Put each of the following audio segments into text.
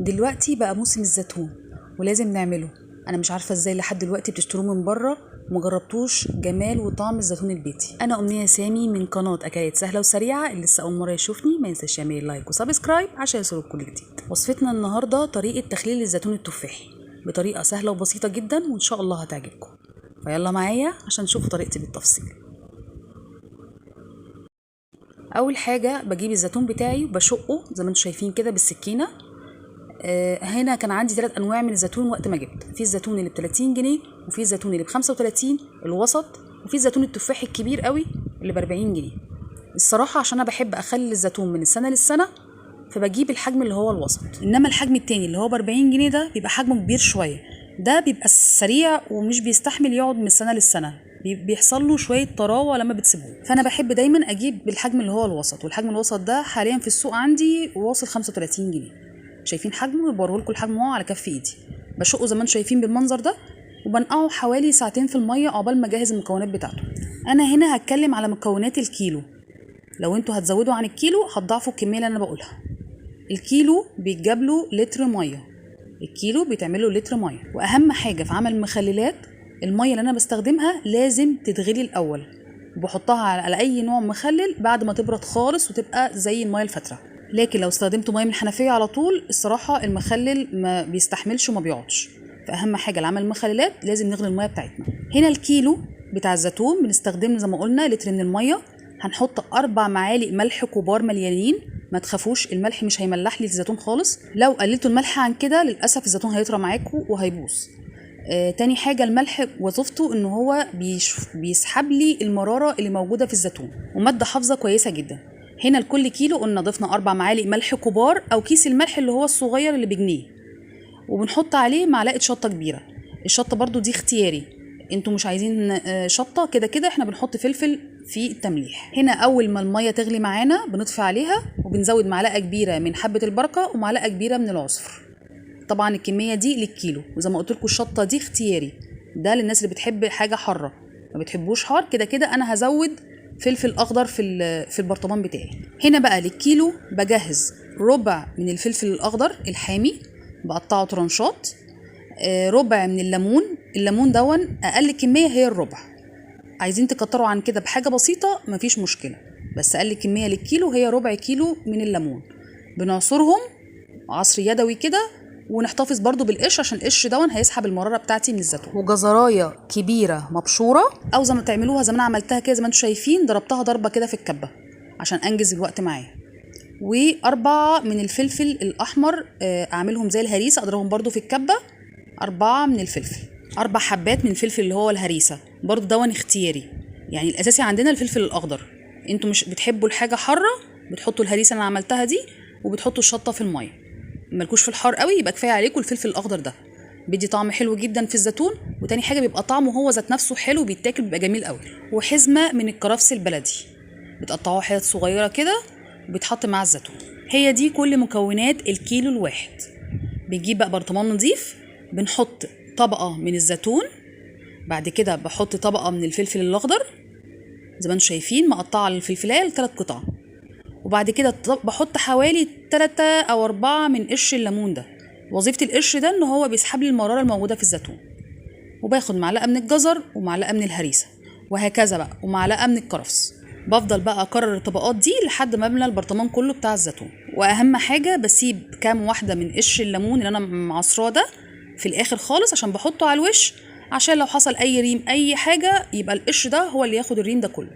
دلوقتي بقى موسم الزيتون ولازم نعمله. انا مش عارفه ازاي لحد دلوقتي بتشتروه من بره ومجربتوش جمال وطعم الزيتون البيتي. انا امنيه سامي من قناه اكلات سهله وسريعه. اللي لسه اول مره يشوفني ما ينساش يعمل لايك وسبسكرايب عشان يوصلك كل جديد. وصفتنا النهارده طريقه تخليل الزيتون التفاحي بطريقه سهله وبسيطه جدا وان شاء الله هتعجبكم. فيلا معايا عشان تشوفوا طريقتي بالتفصيل. اول حاجه بجيب الزيتون بتاعي وبشقه زي ما انتم شايفين كده بالسكينه. هنا كان عندي 3 انواع من الزيتون وقت ما جبت. في الزيتون اللي ب 30 جنيه وفي الزيتون اللي ب 35 الوسط وفي الزيتون التفاحي الكبير قوي اللي ب 40 جنيه. الصراحه عشان انا بحب اخلي الزيتون من السنه للسنه فبجيب الحجم اللي هو الوسط. انما الحجم التاني اللي هو ب 40 جنيه ده بيبقى حجمه كبير شويه. ده بيبقى سريع ومش بيستحمل يقعد من السنه للسنه، بيحصل له شويه طراوه لما بتسيبوه. فانا بحب دايما اجيب بالحجم اللي هو الوسط، والحجم الوسط ده حاليا في السوق عندي واصل 35 جنيه. شايفين حجمه؟ بوريه لكم الحجم اهو على كف ايدي. بشقه زي ما انتم شايفين بالمنظر ده وبنقعه حوالي 2 ساعتين في الميه عقبال ما اجهز المكونات بتاعته. انا هنا هتكلم على مكونات الكيلو. لو انتوا هتزودوا عن الكيلو هتضاعفوا الكميه اللي انا بقولها. الكيلو بيتجاب له لتر ميه، الكيلو بيتعمل له لتر ميه. واهم حاجه في عمل المخللات، الميه اللي انا بستخدمها لازم تتغلي الاول، وبحطها على اي نوع مخلل بعد ما تبرد خالص وتبقى زي الميه الفتره. لكن لو استخدمت ميه من الحنفيه على طول الصراحه المخلل ما بيستحملش وما بيقعدش. فاهم حاجه لعمل المخللات لازم نغلي الميه بتاعتنا. هنا الكيلو بتاع الزيتون بنستخدم زي ما قلنا لتر من الميه. هنحط 4 معالق ملح كبار مليانين. ما تخافوش الملح مش هيملح لي الزيتون خالص، لو قللتوا الملح عن كده للاسف الزيتون هيطرى معاكم وهيبوظ. تاني حاجه الملح وظيفته ان هو بيسحب لي المراره اللي موجوده في الزيتون، وماده حافظه كويسه جدا. هنا لكل كيلو قلنا ضفنا 4 معالق ملح كبار او كيس الملح اللي هو الصغير اللي بجنيه، وبنحط عليه معلقه شطه كبيره. الشطه برضو دي اختياري، انتوا مش عايزين شطه كده كده احنا بنحط فلفل في التمليح. هنا اول ما الميه تغلي معانا بنطفي عليها وبنزود معلقه كبيره من حبه البركه ومعلقه كبيره من العصفر. طبعا الكميه دي للكيلو، وزي ما قلت لكم الشطه دي اختياري، ده للناس اللي بتحب حاجه حاره. ما بتحبوش حار كده كده انا هزود فلفل اخضر في البرطمان بتاعي. هنا بقى للكيلو بجهز ربع من الفلفل الاخضر الحامي بقطعه ترانشات، ربع من الليمون دون اقل كميه هي الربع. عايزين تكتروا عن كده بحاجه بسيطه مفيش مشكله، بس اقل كميه للكيلو هي ربع كيلو من الليمون. بنعصرهم عصر يدوي كده ونحتفظ برضو بالقش عشان القش دون هيسحب المراره بتاعتي من الزيتون. وجزرايه كبيره مبشوره، او زي ما تعملوها زي ما انا عملتها كده زي ما انتم شايفين، ضربتها ضربه كده في الكبه عشان انجز الوقت معايا. و4 من الفلفل الاحمر اعملهم زي الهريسه اضربهم برضو في الكبه. 4 من الفلفل، 4 حبات من الفلفل اللي هو الهريسه برضو دون اختياري. يعني الاساسي عندنا الفلفل الاخضر، انتوا مش بتحبوا الحاجه حاره بتحطوا الهريسه اللي انا عملتها دي وبتحطوا الشطه في الميه. مالكوش في الحار قوي يبقى كفايه عليكم الفلفل الاخضر ده، بيدي طعم حلو جدا في الزيتون. وتاني حاجه بيبقى طعمه هو ذات نفسه حلو بيتاكل بيبقى جميل قوي. وحزمه من الكرفس البلدي بتقطعوها حتت صغيره كده وبيتحط مع الزيتون. هي دي كل مكونات الكيلو الواحد. بنجيب بقى برطمان نظيف بنحط طبقه من الزيتون، بعد كده بحط طبقه من الفلفل الاخضر زي ما انتم شايفين مقطعه الفلفلايه ل3 قطع، وبعد كده بحط حوالي 3 أو 4 من قش الليمون ده. وظيفة القش ده ان هو بيسحب لي المرارة الموجودة في الزيتون. وباخد معلقة من الجزر ومعلقة من الهريسة وهكذا بقى، ومعلقة من الكرفس. بفضل بقى اكرر الطبقات دي لحد ما املى البرطمان كله بتاع الزيتون. واهم حاجة بسيب كام واحدة من قش الليمون اللي انا معصراه ده في الاخر خالص عشان بحطه على الوش، عشان لو حصل اي ريم اي حاجة يبقى القش ده هو اللي ياخد الريم ده كله.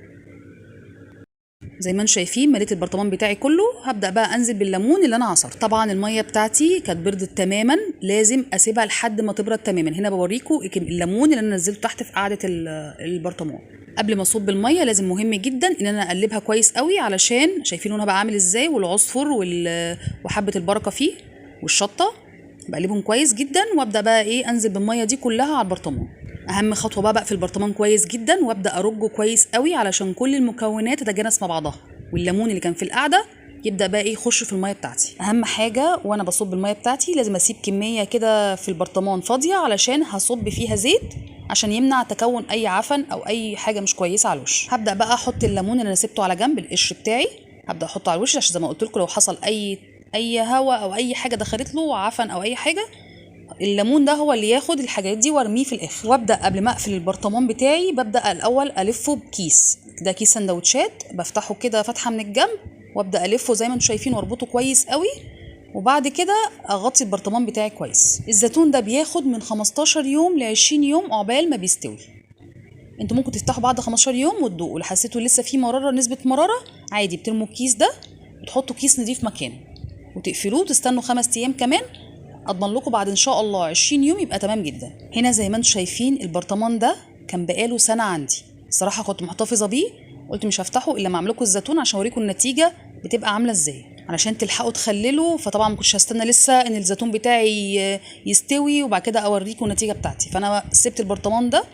زي ما انتم شايفين مليت البرطمان بتاعي كله. هبدا بقى انزل بالليمون اللي انا عصرته. طبعا الميه بتاعتي كانت بردت تماما، لازم اسيبها لحد ما تبرد تماما. هنا بوريكم الليمون اللي انا نزلته تحت في قاعده البرطمان. قبل ما اصب الميه لازم مهم جدا ان انا اقلبها كويس قوي، علشان شايفين لونها بقى عامل ازاي، والعصفر وحبه البركه فيه والشطه بقلبهم كويس جدا. وابدا بقى انزل بالميه دي كلها على البرطمان. اهم خطوه بقى في البرطمان كويس جدا وابدا ارجه كويس قوي علشان كل المكونات تتجانس مع بعضها، والليمون اللي كان في القعده يبدا بقى يخش في الميه بتاعتي. اهم حاجه وانا بصب الميه بتاعتي لازم اسيب كميه كده في البرطمان فاضيه علشان هصب فيها زيت عشان يمنع تكون اي عفن او اي حاجه مش كويسه على الوش. هبدا بقى احط الليمون اللي انا سبته على جنب القشر بتاعي، هبدا احطه على الوش عشان زي ما قلت لكم لو حصل اي اي هواء او اي حاجه دخلت له عفن او اي حاجه، الليمون ده هو اللي ياخد الحاجات دي وارميه في الاخر. وابدا قبل ما اقفل البرطمان بتاعي ببدا الاول الفه بكيس، ده كيس سندوتشات بفتحه كده فتحه من الجنب وابدا الفه زي ما انتم شايفين واربطه كويس قوي، وبعد كده اغطي البرطمان بتاعي كويس. الزيتون ده بياخد من 15 يوم ل 20 يوم عقبال ما بيستوي. انتوا ممكن تفتحوا بعد 15 يوم وتدوقوا، لو حسيتوا لسه في مراره نسبه مراره عادي بترموا الكيس ده وتحطوا كيس نضيف مكانه وتقفلوه وتستنوا 5 ايام كمان. اضمن لكم بعد ان شاء الله 20 يوم يبقى تمام جدا. هنا زي ما انتم شايفين البرطمان ده كان بقاله سنه عندي، الصراحه كنت محتفظه بيه، قلت مش هفتحه الا ما اعمل لكم الزيتون عشان اوريكم النتيجه بتبقى عامله ازاي، علشان تلحقوا تخللوا. فطبعا ما كنتش هستنى لسه ان الزيتون بتاعي يستوي وبعد كده اوريكم النتيجه بتاعتي، فانا سبت البرطمان ده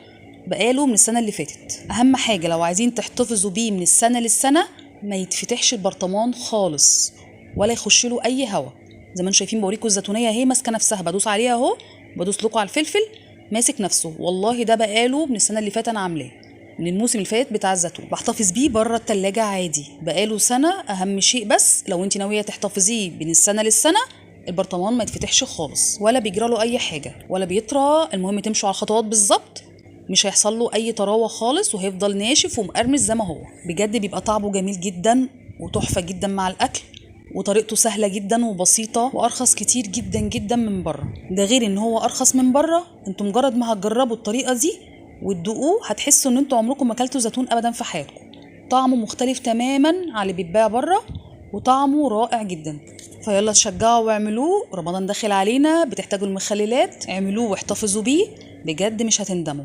بقاله من السنه اللي فاتت. اهم حاجه لو عايزين تحتفظوا بيه من السنه للسنه ما يتفتحش البرطمان خالص ولا يخش له اي هواء. زي ما انتم شايفين بوريكم الزيتونيه اهي ماسكه نفسها، بدوس عليها اهو، بدوس لكم على الفلفل ماسك نفسه. والله ده بقاله من السنه اللي فاتت انا عاملاه، من الموسم اللي فات بتاع الزيتون. بحتفظ بيه بره التلاجة عادي بقاله سنه. اهم شيء بس لو انت ناويه تحتفظيه من السنه للسنه البرطمان ما يتفتحش خالص ولا بيجرى له اي حاجه ولا بيطرى. المهم تمشوا على الخطوات بالظبط، مش هيحصل له اي طراوه خالص وهيفضل ناشف ومقرمش زي ما هو. بجد بيبقى طعمه جميل جدا وتحفه جدا مع الاكل، وطريقته سهله جدا وبسيطه وارخص كتير جدا جدا من بره. ده غير ان هو ارخص من بره. انتم مجرد ما هتجربوا الطريقه دي وتدوقوه هتحسوا ان انتم عمركم ما اكلتوا زيتون ابدا في حياتكم. طعمه مختلف تماما عن اللي بيتباع بره وطعمه رائع جدا. فيلا تشجعوا واعملوه، رمضان داخل علينا، بتحتاجوا المخللات، اعملوه واحتفظوا بيه، بجد مش هتندموا.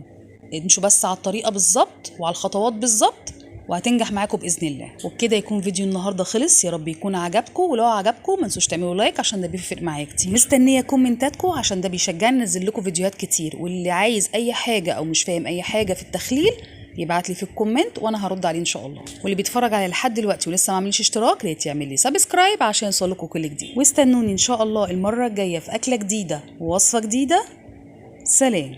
امشوا بس على الطريقه بالظبط وعلى الخطوات بالظبط وهتنجح معاكم باذن الله. وبكده يكون فيديو النهارده خلص، يا رب يكون عجبكم، ولو عجبكم ما تنسوش تعملوا لايك عشان ده بيفرق معايا كتير. مستنيه كومنتاتكم عشان ده بيشجعني انزل لكم فيديوهات كتير، واللي عايز اي حاجه او مش فاهم اي حاجه في التخليل يبعت لي في الكومنت وانا هرد عليه ان شاء الله. واللي بيتفرج عليا لحد دلوقتي ولسه ما عملش اشتراك ريت يعمل لي سبسكرايب عشان يوصلكوا كل جديد. واستنوني ان شاء الله المره الجايه في اكله جديده ووصفه جديده. سلام.